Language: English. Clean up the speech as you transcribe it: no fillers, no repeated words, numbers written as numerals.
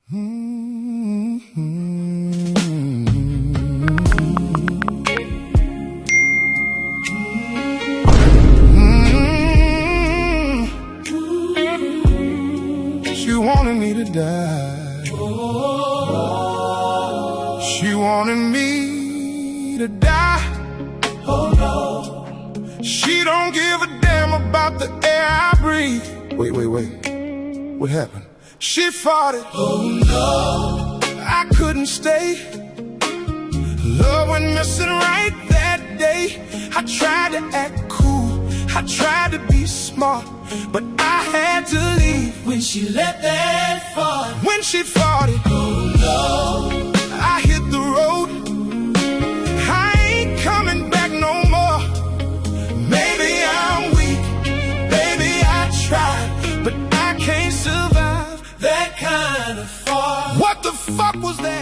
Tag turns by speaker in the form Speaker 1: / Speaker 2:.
Speaker 1: She wanted me to die. She wanted me to die. Oh no. She don't give a damn about the air I breathe. Wait. What happened? She fought it. Oh no. I couldn't stay. Love went missing right that day. I tried to act cool, I tried to be smart, but I had to leave
Speaker 2: when she let that fall.
Speaker 1: When she fought it.
Speaker 2: Oh no.
Speaker 1: I hit the road. I ain't coming back no more. Maybe I'm weak, baby I tried, but I can't survive
Speaker 2: that kind of fall.
Speaker 1: What the fuck was that?